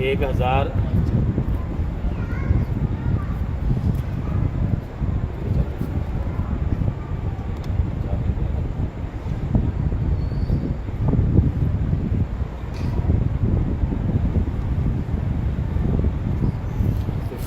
1000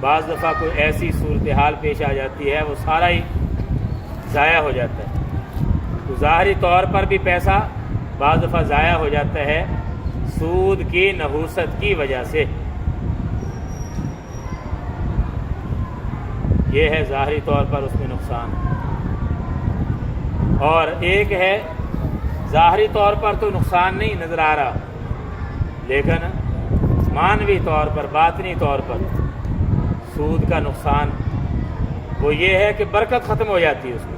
بعض دفعہ کوئی ایسی صورتحال پیش آ جاتی ہے وہ سارا ہی ضائع ہو جاتا ہے. تو ظاہری طور پر بھی پیسہ بعض دفعہ ضائع ہو جاتا ہے سود کی نحوست کی وجہ سے. یہ ہے ظاہری طور پر اس میں نقصان. اور ایک ہے ظاہری طور پر تو نقصان نہیں نظر آ رہا، لیکن معنوی طور پر، باطنی طور پر سود کا نقصان وہ یہ ہے کہ برکت ختم ہو جاتی ہے اس میں.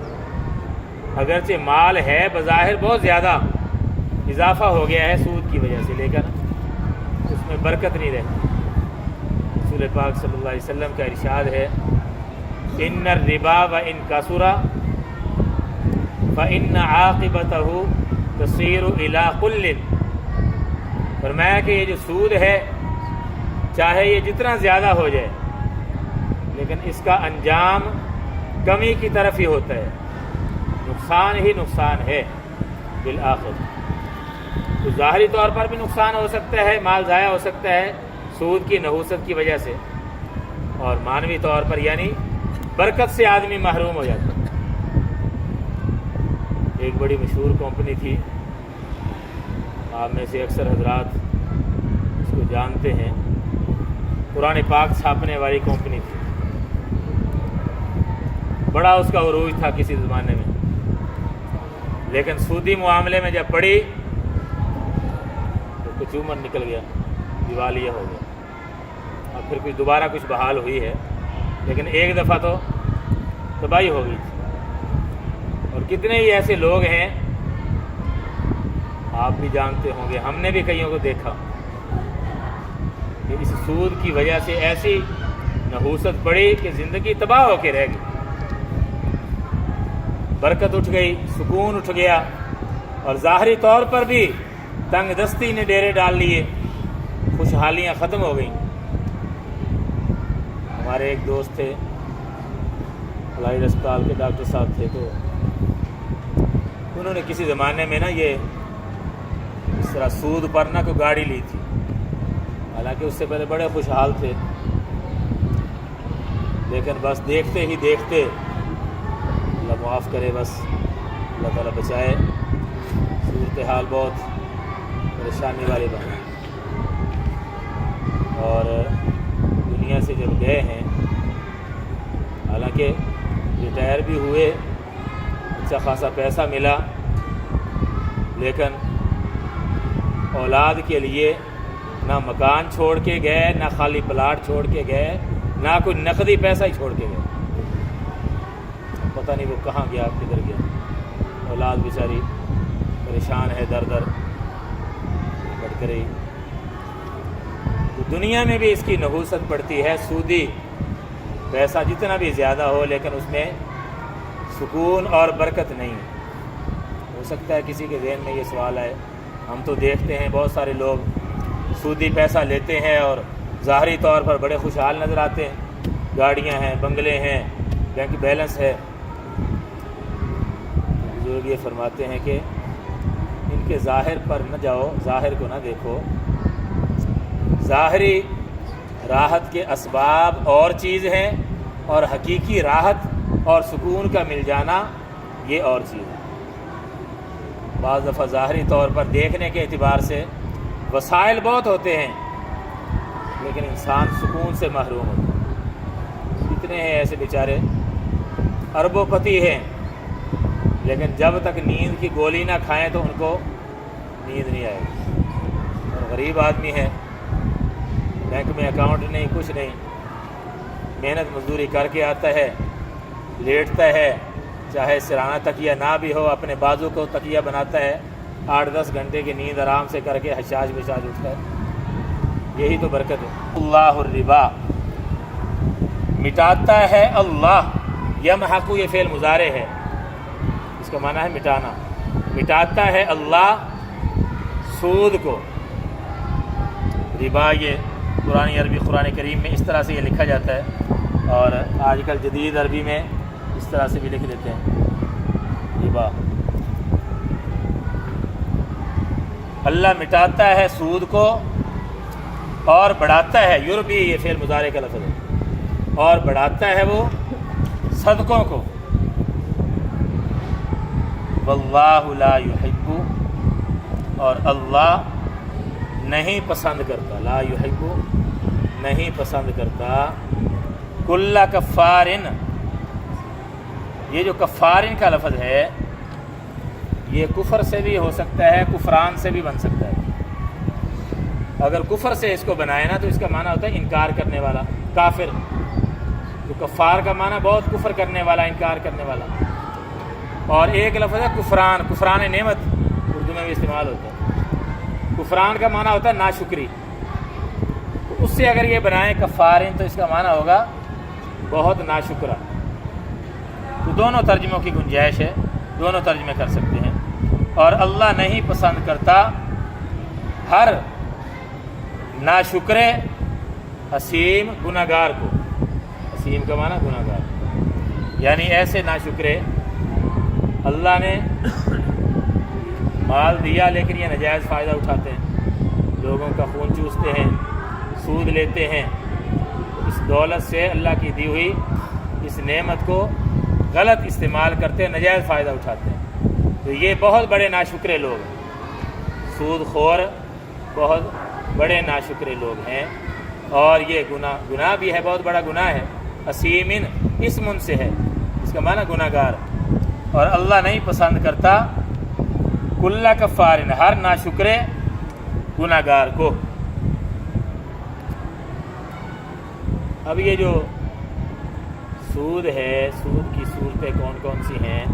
اگرچہ مال ہے بظاہر بہت زیادہ، اضافہ ہو گیا ہے سود کی وجہ سے، لیکن اس میں برکت نہیں رہتی. رسول پاک صلی اللہ علیہ وسلم کا ارشاد ہے ان الربا وان کثر فان عاقبته تصیر الی کل. فرمایا کہ یہ جو سود ہے چاہے یہ جتنا زیادہ ہو جائے لیکن اس کا انجام کمی کی طرف ہی ہوتا ہے، نقصان ہی نقصان ہے بالآخر. تو ظاہری طور پر بھی نقصان ہو سکتا ہے، مال ضائع ہو سکتا ہے سود کی نحوست کی وجہ سے، اور معنوی طور پر یعنی برکت سے آدمی محروم ہو جاتا ہے. ایک بڑی مشہور کمپنی تھی، آپ میں سے اکثر حضرات اس کو جانتے ہیں، قرآن پاک چھاپنے والی کمپنی تھی. بڑا اس کا عروج تھا کسی زمانے میں، لیکن سودی معاملے میں جب پڑی تو کچھ عمر نکل گیا، دیوالیہ ہو گیا. اور پھر کچھ دوبارہ کچھ بحال ہوئی ہے، لیکن ایک دفعہ تو تباہی ہو گئی تھی. اور کتنے ہی ایسے لوگ ہیں، آپ بھی جانتے ہوں گے، ہم نے بھی کئیوں کو دیکھا کہ اس سود کی وجہ سے ایسی نحوست پڑی کہ زندگی تباہ ہو کے رہ گئی. برکت اٹھ گئی، سکون اٹھ گیا، اور ظاہری طور پر بھی تنگ دستی نے ڈیرے ڈال لیے، خوشحالیاں ختم ہو گئیں. ہمارے ایک دوست تھے، علاج اسپتال کے ڈاکٹر صاحب تھے، تو انہوں نے کسی زمانے میں نا یہ اس طرح سود پر نہ کوئی گاڑی لی تھی. حالانکہ اس سے پہلے بڑے خوشحال تھے، لیکن بس دیکھتے ہی دیکھتے، اللہ معاف کرے، بس اللہ تعالیٰ بچائے، صورتحال بہت پریشانی والی بن گئی. اور دنیا سے جب گئے ہیں، حالانکہ ریٹائر بھی ہوئے، اچھا خاصا پیسہ ملا، لیکن اولاد کے لیے نہ مکان چھوڑ کے گئے، نہ خالی پلاٹ چھوڑ کے گئے، نہ کوئی نقدی پیسہ ہی چھوڑ کے گئے. پتہ نہیں وہ کہاں گیا، کدھر گیا. اولاد بیچاری پریشان ہے، در در بڑھ کر ہی. تو دنیا میں بھی اس کی نحوست پڑتی ہے. سودی پیسہ جتنا بھی زیادہ ہو، لیکن اس میں سکون اور برکت نہیں. ہو سکتا ہے کسی کے ذہن میں یہ سوال آئے، ہم تو دیکھتے ہیں بہت سارے لوگ سودی پیسہ لیتے ہیں اور ظاہری طور پر بڑے خوشحال نظر آتے ہیں، گاڑیاں ہیں، بنگلے ہیں، بینک بیلنس ہے. بزرگ یہ فرماتے ہیں کہ ان کے ظاہر پر نہ جاؤ، ظاہر کو نہ دیکھو. ظاہری راحت کے اسباب اور چیز ہیں، اور حقیقی راحت اور سکون کا مل جانا یہ اور چیز ہے. بعض دفعہ ظاہری طور پر دیکھنے کے اعتبار سے وسائل بہت ہوتے ہیں، لیکن انسان سکون سے محروم ہوتا ہے. کتنے ہیں ایسے بیچارے اربوں پتی ہیں، لیکن جب تک نیند کی گولی نہ کھائیں تو ان کو نیند نہیں آئے گی. اور غریب آدمی ہے، بینک میں اکاؤنٹ نہیں، کچھ نہیں، محنت مزدوری کر کے آتا ہے، لیٹتا ہے، چاہے سرانہ تکیہ نہ بھی ہو، اپنے بازو کو تکیہ بناتا ہے، 8-10 گھنٹے کی نیند آرام سے کر کے حشاش بشاش اٹھتا ہے. یہی تو برکت ہے. اللہ الربا، مٹاتا ہے اللہ. یمحق، یہ فعل مضارع ہے، اس کا معنی ہے مٹانا. مٹاتا ہے اللہ سود کو. ربا یہ قرآن عربی قرآن کریم میں اس طرح سے یہ لکھا جاتا ہے، اور آج کل جدید عربی میں اس طرح سے بھی لکھ دیتے ہیں ربا. اللہ مٹاتا ہے سود کو اور بڑھاتا ہے. یربی، یہ فعل مضارع کا لفظ ہے. اور بڑھاتا ہے وہ صدقوں کو۔ واللہ لا یحب، اور اللہ نہیں پسند کرتا، لا یحب نہیں پسند کرتا، کل کفارن، یہ جو کفارن کا لفظ ہے یہ کفر سے بھی ہو سکتا ہے، کفران سے بھی بن سکتا ہے۔ اگر کفر سے اس کو بنائے نا تو اس کا معنی ہوتا ہے انکار کرنے والا، کافر۔ تو کفار کا معنی بہت کفر کرنے والا، انکار کرنے والا۔ اور ایک لفظ ہے کفران، کفران نعمت اردو میں بھی استعمال ہوتا ہے۔ کفران کا معنی ہوتا ہے ناشکری۔ تو اس سے اگر یہ بنائیں کفارن تو اس کا معنی ہوگا بہت ناشکرا۔ تو دونوں ترجموں کی گنجائش ہے، دونوں ترجمے کر سکتے ہیں۔ اور اللہ نہیں پسند کرتا ہر ناشکرے اسیم گناہ گار کو۔ اسیم کا معنی گناہ گار، یعنی ایسے ناشکرے اللہ نے مال دیا لیکن یہ ناجائز فائدہ اٹھاتے ہیں، لوگوں کا خون چوستے ہیں، سود لیتے ہیں، اس دولت سے اللہ کی دی ہوئی اس نعمت کو غلط استعمال کرتے ہیں، ناجائز فائدہ اٹھاتے ہیں۔ تو یہ بہت بڑے ناشکرے لوگ ہیں، سود خور بہت بڑے ناشکرے لوگ ہیں۔ اور یہ گناہ بھی ہے، بہت بڑا گناہ ہے۔ اسیمن اسم سے ہے، اس کا معنی گناہ گار۔ اور اللہ نہیں پسند کرتا کل کفارن، ہر ناشکرے گناہ گار کو۔ اب یہ جو سود ہے، سود کی صورتیں کون کون سی ہیں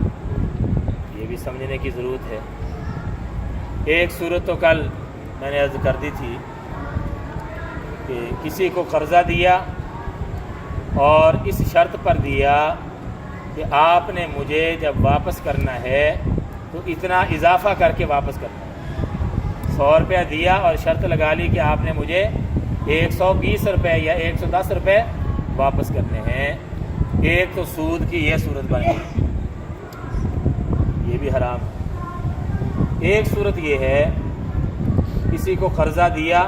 یہ بھی سمجھنے کی ضرورت ہے۔ ایک صورت تو کل میں نے عرض کر دی تھی کہ کسی کو قرضہ دیا اور اس شرط پر دیا کہ آپ نے مجھے جب واپس کرنا ہے تو اتنا اضافہ کر کے واپس کرنا ہے۔ 100 روپیہ دیا اور شرط لگا لی کہ آپ نے مجھے 120 روپے یا 110 روپے واپس کرنے ہیں۔ ایک تو سود کی یہ صورت بن گئی، یہ بھی حرام ہے۔ ایک صورت یہ ہے کسی کو قرضہ دیا،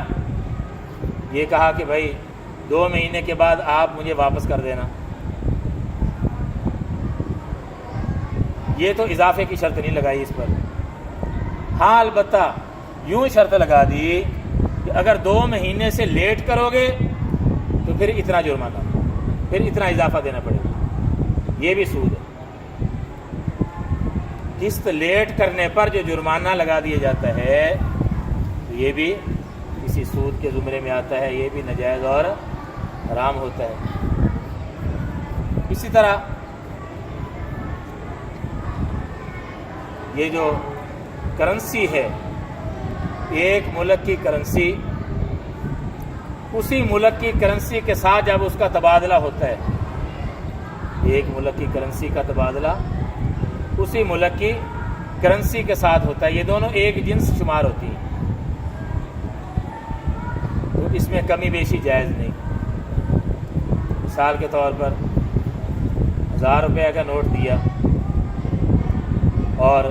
یہ کہا کہ بھائی 2 مہینے کے بعد آپ مجھے واپس کر دینا، یہ تو اضافے کی شرط نہیں لگائی اس پر۔ ہاں البتہ یوں شرط لگا دی کہ اگر 2 مہینے سے لیٹ کرو گے تو پھر اتنا جرمانہ، پھر اتنا اضافہ دینا پڑے گا۔ یہ بھی سود ہے، قسط لیٹ کرنے پر جو جرمانہ لگا دیا جاتا ہے تو یہ بھی کسی سود کے زمرے میں آتا ہے، یہ بھی ناجائز اور حرام ہوتا ہے۔ اسی طرح یہ جو کرنسی ہے، ایک ملک کی کرنسی اسی ملک کی کرنسی کے ساتھ جب اس کا تبادلہ ہوتا ہے، ایک ملک کی کرنسی کا تبادلہ اسی ملک کی کرنسی کے ساتھ ہوتا ہے، یہ دونوں ایک جنس شمار ہوتی ہیں، تو اس میں کمی بیشی جائز نہیں۔ مثال کے طور پر 1000 روپے کا نوٹ دیا اور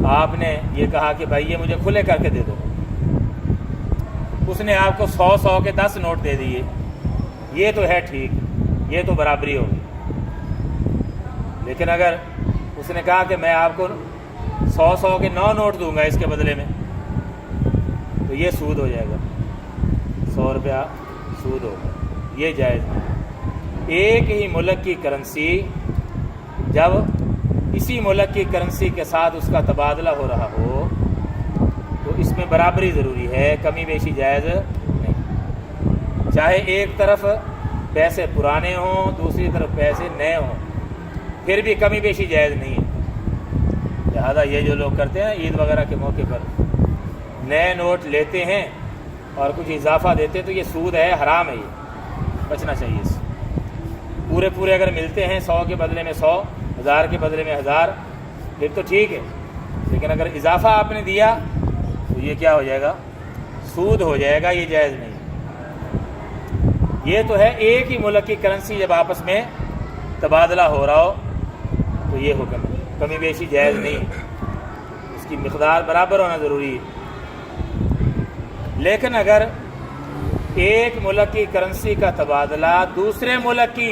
آپ نے یہ کہا کہ بھائی یہ مجھے کھلے کر کے دے دو، اس نے آپ کو 100 کے 10 نوٹ دے دیے، یہ تو ہے ٹھیک، یہ تو برابری ہوگی۔ لیکن اگر اس نے کہا کہ میں آپ کو 100 کے 9 نوٹ دوں گا اس کے بدلے میں، تو یہ سود ہو جائے گا، 100 روپیہ سود ہوگا، یہ جائز نہیں۔ ایک ہی ملک کی کرنسی جب اسی ملک کی کرنسی کے ساتھ اس کا تبادلہ ہو رہا ہو تو اس میں برابری ضروری ہے، کمی بیشی جائز نہیں۔ چاہے ایک طرف پیسے پرانے ہوں، دوسری طرف پیسے نئے ہوں، پھر بھی کمی بیشی جائز نہیں ہے۔ لہذا یہ جو لوگ کرتے ہیں عید وغیرہ کے موقع پر نئے نوٹ لیتے ہیں اور کچھ اضافہ دیتے ہیں تو یہ سود ہے، حرام ہے، یہ بچنا چاہیے اس سے۔ پورے اگر ملتے ہیں 100 کے بدلے میں 100، 1000 کے بدلے میں 1000، پھر تو ٹھیک ہے، لیکن اگر اضافہ آپ نے دیا تو یہ کیا ہو جائے گا؟ سود ہو جائے گا، یہ جائز نہیں۔ یہ تو ہے ایک ہی ملک کی کرنسی جب آپس میں تبادلہ ہو رہا ہو تو یہ حکم ہے، کمی بیشی جائز نہیں، اس کی مقدار برابر ہونا ضروری ہے۔ لیکن اگر ایک ملک کی کرنسی کا تبادلہ دوسرے ملک کی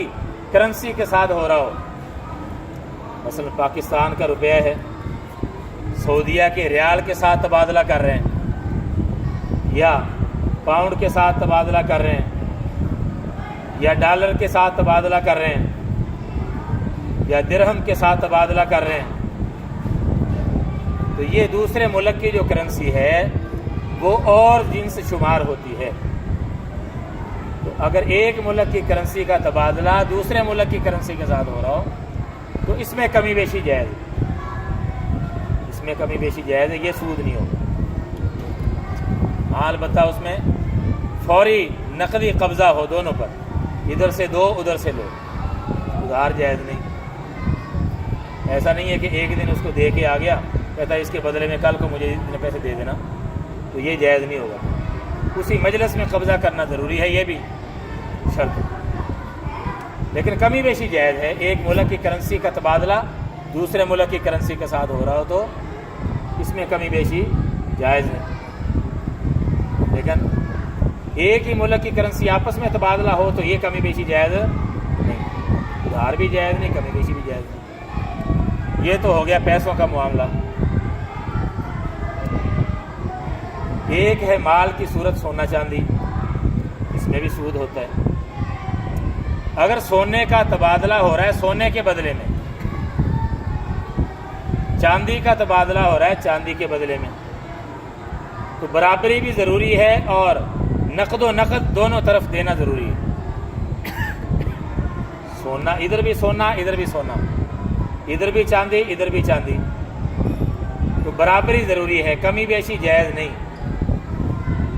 کرنسی کے ساتھ ہو رہا ہو، مثلا پاکستان کا روپیہ ہے، سعودیہ کے ریال کے ساتھ تبادلہ کر رہے ہیں، یا پاؤنڈ کے ساتھ تبادلہ کر رہے ہیں، یا ڈالر کے ساتھ تبادلہ کر رہے ہیں، یا درہم کے ساتھ تبادلہ کر رہے ہیں، تو یہ دوسرے ملک کی جو کرنسی ہے وہ اور جنس شمار ہوتی ہے۔ تو اگر ایک ملک کی کرنسی کا تبادلہ دوسرے ملک کی کرنسی کے ساتھ ہو رہا ہو تو اس میں کمی بیشی جائز ہے، اس میں کمی بیشی جائز ہے، یہ سود نہیں ہوگا۔ ہاں البتہ اس میں فوری نقدی قبضہ ہو دونوں پر، ادھر سے دو ادھر سے لو، ادھار جائز نہیں۔ ایسا نہیں ہے کہ ایک دن اس کو دے کے آ گیا، کہتا ہے اس کے بدلے میں کل کو مجھے اتنے پیسے دے دینا، تو یہ جائز نہیں ہوگا۔ اسی مجلس میں قبضہ کرنا ضروری ہے، یہ بھی شرط ہے، لیکن کمی بیشی جائز ہے۔ ایک ملک کی کرنسی کا تبادلہ دوسرے ملک کی کرنسی کے ساتھ ہو رہا ہو تو اس میں کمی بیشی جائز ہے، لیکن ایک ہی ملک کی کرنسی آپس میں تبادلہ ہو تو یہ کمی بیشی جائز نہیں، ادھار بھی جائز نہیں، کمی بیشی بھی جائز نہیں۔ یہ تو ہو گیا پیسوں کا معاملہ۔ ایک ہے مال کی صورت سونا چاندی، اس میں بھی سود ہوتا ہے۔ اگر سونے کا تبادلہ ہو رہا ہے سونے کے بدلے میں، چاندی کا تبادلہ ہو رہا ہے چاندی کے بدلے میں، تو برابری بھی ضروری ہے اور نقد و نقد دونوں طرف دینا ضروری ہے۔ سونا ادھر بھی سونا ادھر بھی سونا، ادھر بھی چاندی ادھر بھی چاندی، تو برابری ضروری ہے، کمی بیشی جائز نہیں۔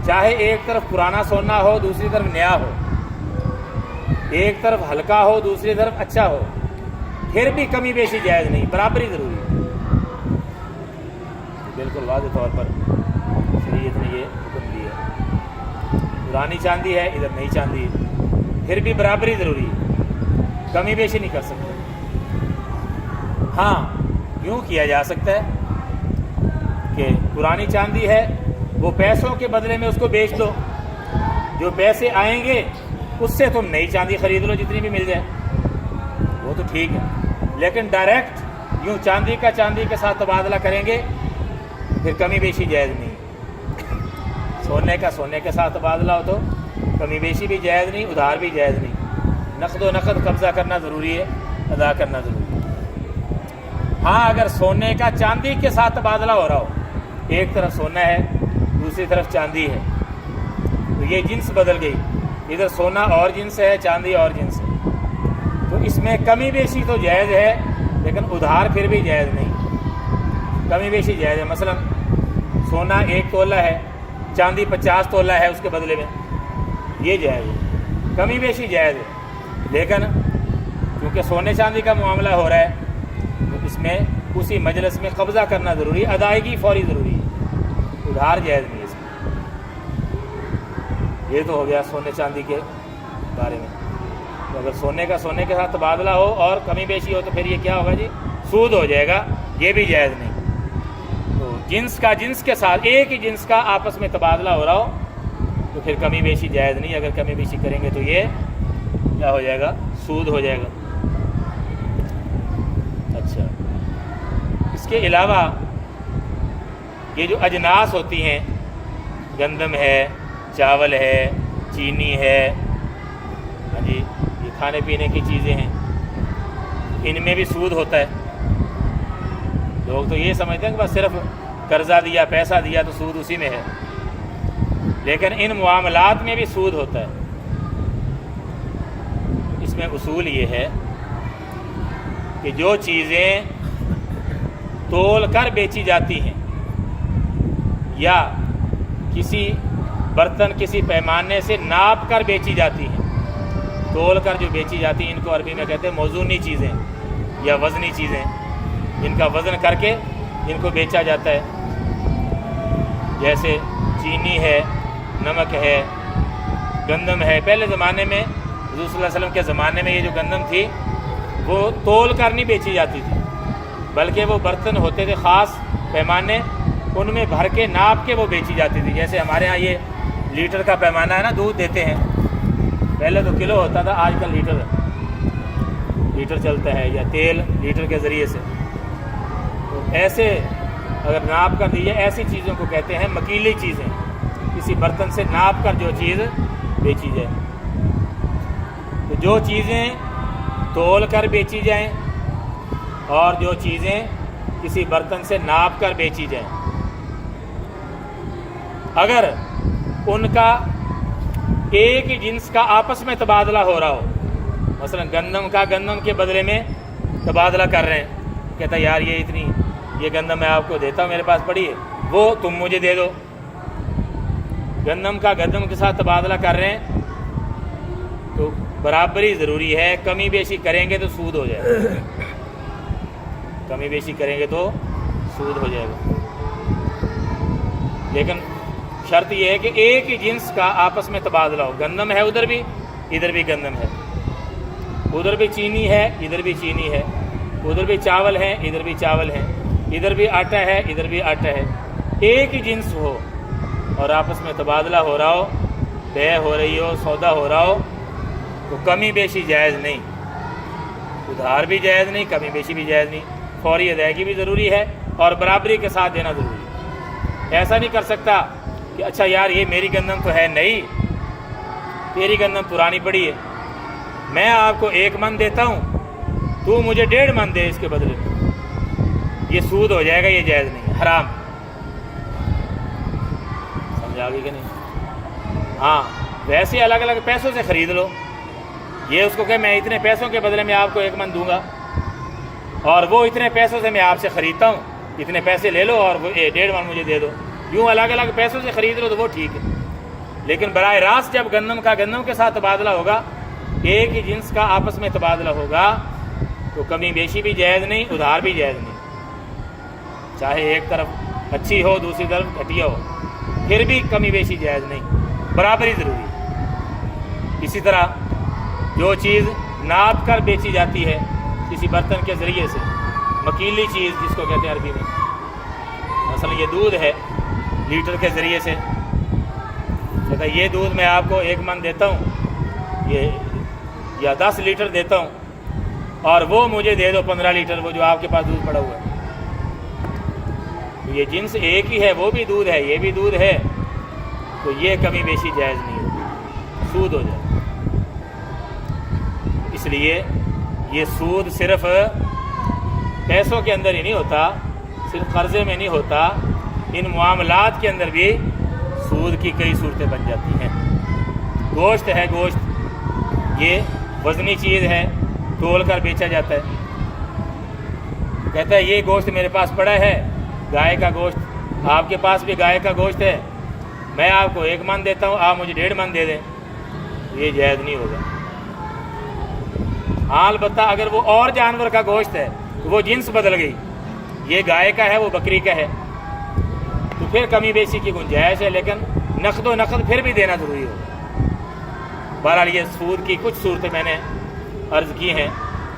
چاہے ایک طرف پرانا سونا ہو دوسری طرف نیا ہو، ایک طرف ہلکا ہو دوسری طرف اچھا ہو، پھر بھی کمی بیشی جائز نہیں، برابری ضروری ہے۔ بالکل واضح طور پر شریعت نے یہ حکم دیا، پرانی چاندی ہے ادھر نئی چاندی ہے، پھر بھی برابری ضروری ہے، کمی بیشی نہیں کر سکتے۔ ہاں یوں کیا جا سکتا ہے کہ پرانی چاندی ہے وہ پیسوں کے بدلے میں اس کو بیچ دو، جو پیسے آئیں گے اس سے تم نئی چاندی خرید لو جتنی بھی مل جائے، وہ تو ٹھیک ہے، لیکن ڈائریکٹ یوں چاندی کا چاندی کے ساتھ تبادلہ کریں گے پھر کمی بیشی جائز نہیں۔ سونے کا سونے کے ساتھ تبادلہ ہو تو کمی بیشی بھی جائز نہیں، ادھار بھی جائز نہیں، نقد و نقد قبضہ کرنا ضروری ہے، ادا کرنا ضروری ہے۔ ہاں اگر سونے کا چاندی کے ساتھ تبادلہ ہو رہا ہو، ایک طرف سونا ہے دوسری طرف چاندی ہے، تو یہ جنس بدل گئی، ادھر سونا اور جنس ہے چاندی اور جنس ہے، تو اس میں کمی بیشی تو جائز ہے لیکن ادھار پھر بھی جائز نہیں، کمی بیشی جائز ہے۔ مثلا سونا 1 تولہ ہے، چاندی 50 تولہ ہے اس کے بدلے میں، یہ جائز ہے، کمی بیشی جائز ہے، لیکن کیونکہ سونے چاندی کا معاملہ ہو رہا ہے تو اس میں اسی مجلس میں قبضہ کرنا ضروری ہے، ادائیگی فوری ضروری ہے، ادھار جائز نہیں ہے اس میں۔ یہ تو ہو گیا سونے چاندی کے بارے میں۔ تو اگر سونے کا سونے کے ساتھ تبادلہ ہو اور کمی بیشی ہو تو پھر یہ کیا ہوگا جی؟ سود ہو جائے گا، یہ بھی جائز نہیں۔ تو جنس کا جنس کے ساتھ ایک ہی جنس کا آپس میں تبادلہ ہو رہا ہو تو پھر کمی بیشی جائز نہیں، اگر کمی بیشی کریں گے تو یہ کیا ہو جائے گا؟ سود ہو جائے گا۔ اچھا، اس کے علاوہ یہ جو اجناس ہوتی ہیں، گندم ہے، چاول ہے، چینی ہے، ہاں جی، یہ کھانے پینے کی چیزیں ہیں، ان میں بھی سود ہوتا ہے۔ لوگ تو یہ سمجھتے ہیں کہ بس صرف قرضہ دیا پیسہ دیا تو سود اسی میں ہے، لیکن ان معاملات میں بھی سود ہوتا ہے۔ اس میں اصول یہ ہے کہ جو چیزیں تول کر بیچی جاتی ہیں یا کسی برتن کسی پیمانے سے ناپ کر بیچی جاتی ہیں، تول کر جو بیچی جاتی ہیں ان کو عربی میں کہتے ہیں موزونی چیزیں یا وزنی چیزیں، جن کا وزن کر کے ان کو بیچا جاتا ہے، جیسے چینی ہے، نمک ہے، گندم ہے۔ پہلے زمانے میں حضور صلی اللہ علیہ وسلم کے زمانے میں یہ جو گندم تھی وہ تول کر نہیں بیچی جاتی تھی، بلکہ وہ برتن ہوتے تھے خاص پیمانے، ان میں بھر کے ناپ کے وہ بیچی جاتی تھی۔ جیسے ہمارے ہاں یہ لیٹر کا پیمانہ ہے نا، دودھ دیتے ہیں، پہلے تو کلو ہوتا تھا، آج کل لیٹر چلتا ہے، یا تیل لیٹر کے ذریعے سے. تو ایسے اگر ناپ کر دیجیے، ایسی چیزوں کو کہتے ہیں مکیلی چیزیں. کسی برتن سے ناپ کر جو چیز بیچی جائے. تو جو چیزیں تول کر بیچی جائیں اور جو چیزیں کسی برتن سے ناپ کر بیچی جائیں، اگر ان کا ایک ہی جنس کا آپس میں تبادلہ ہو رہا ہو، مثلا گندم کا گندم کے بدلے میں تبادلہ کر رہے ہیں، کہتا ہے یار یہ گندم میں آپ کو دیتا ہوں، میرے پاس پڑی ہے، وہ تم مجھے دے دو. گندم کا گندم کے ساتھ تبادلہ کر رہے ہیں تو برابری ضروری ہے. کمی بیشی کریں گے تو سود ہو جائے گا، کمی بیشی کریں گے تو سود ہو جائے گا. لیکن شرط یہ ہے کہ ایک ہی جنس کا آپس میں تبادلہ ہو. گندم ہے ادھر بھی، ادھر بھی گندم ہے، ادھر بھی چینی ہے، ادھر بھی چینی ہے، ادھر بھی چاول ہے، ادھر بھی چاول ہے، ادھر بھی آٹا ہے، ادھر بھی آٹا ہے. ایک ہی جنس ہو اور آپس میں تبادلہ ہو رہا ہو، بے ہو رہی ہو، سودا ہو رہا ہو، تو کمی بیشی جائز نہیں. ادھار بھی جائز نہیں، کمی بیشی بھی جائز نہیں. فوری ادائیگی بھی ضروری ہے اور برابری کے ساتھ دینا ضروری ہے. ایسا نہیں کر سکتا کہ اچھا یار یہ میری گندم تو ہے نہیں، تیری گندم پرانی پڑی ہے، میں آپ کو 1 من دیتا ہوں، تو مجھے 1.5 من دے اس کے بدلے میں. یہ سود ہو جائے گا، یہ جائز نہیں، حرام. سمجھا گئی کہ نہیں؟ ہاں ویسے الگ الگ پیسوں سے خرید لو. یہ اس کو کہ میں اتنے پیسوں کے بدلے میں آپ کو 1 من دوں گا، اور وہ اتنے پیسوں سے میں آپ سے خریدتا ہوں، اتنے پیسے لے لو اور وہ 1.5 من مجھے دے دو. یوں الگ الگ پیسوں سے خرید لو تو وہ ٹھیک ہے. لیکن براہ راست جب گندم کا گندم کے ساتھ تبادلہ ہوگا، ایک ہی جنس کا آپس میں تبادلہ ہوگا، تو کمی بیشی بھی جائز نہیں، ادھار بھی جائز نہیں. چاہے ایک طرف اچھی ہو دوسری طرف گھٹیا ہو، پھر بھی کمی بیشی جائز نہیں، برابری ضروری ہے. اسی طرح جو چیز ناپ کر بیچی جاتی ہے کسی برتن کے ذریعے سے، مکیلی چیز جس کو کہتے ہیں عربی میں، مثلا یہ دودھ ہے، لیٹر کے ذریعے سے کہتا ہے یہ دودھ میں آپ کو 1 من دیتا ہوں، یہ یا 10 لیٹر دیتا ہوں، اور وہ مجھے دے دو 15 لیٹر، وہ جو آپ کے پاس دودھ پڑا ہوا ہے. یہ جنس ایک ہی ہے، وہ بھی دودھ ہے، یہ بھی دودھ ہے، تو یہ کمی بیشی جائز نہیں ہوتی، سود ہو جائے. اس لیے یہ سود صرف پیسوں کے اندر ہی نہیں ہوتا، صرف قرضے میں نہیں ہوتا، ان معاملات کے اندر بھی سود کی کئی صورتیں بن جاتی ہیں. گوشت ہے، گوشت یہ وزنی چیز ہے، تول کر بیچا جاتا ہے. کہتا ہے یہ گوشت میرے پاس پڑا ہے، گائے کا گوشت، آپ کے پاس بھی گائے کا گوشت ہے، میں آپ کو 1 من دیتا ہوں، آپ مجھے 1.5 من دے دیں. یہ جائز نہیں ہوگا. ہاں البتہ اگر وہ اور جانور کا گوشت ہے، وہ جنس بدل گئی، یہ گائے کا ہے، وہ بکری کا ہے، تو پھر کمی بیشی کی گنجائش ہے، لیکن نقد و نقد پھر بھی دینا ضروری ہوگا. بہرحال یہ سود کی کچھ صورتیں میں نے عرض کی ہیں.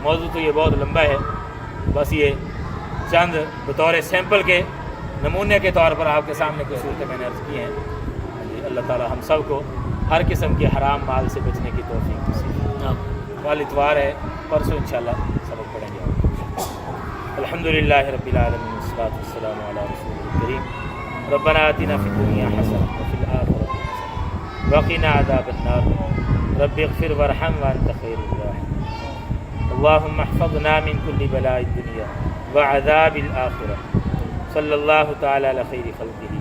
موضوع تو یہ بہت لمبا ہے، بس یہ چند بطور سیمپل کے نمونے کے طور پر آپ کے سامنے کچھ صورتیں میں نے عرض کی ہیں. اللہ تعالی ہم سب کو ہر قسم کے حرام مال سے بچنے کی توفیق نصیب. کل اتوار ہے، پرسوں انشاءاللہ سبق پڑھیں گے. الحمدللہ رب العالمین والصلاۃ والسلام علی رسول الکریم. ربنا آتنا فی الدنیا حسنۃ وفی الآخرۃ حسنۃ وقنا عذاب النار. رب اغفر وارحم وانت خیر الراحمین. اللهم احفظنا من كل بلاء الدنيا وعذاب الآخرة. صلی اللہ تعالی علی خیر خلقہ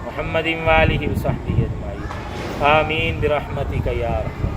محمد وآلہ وصحبہ اجمعین. آمین برحمتک یا رحمن.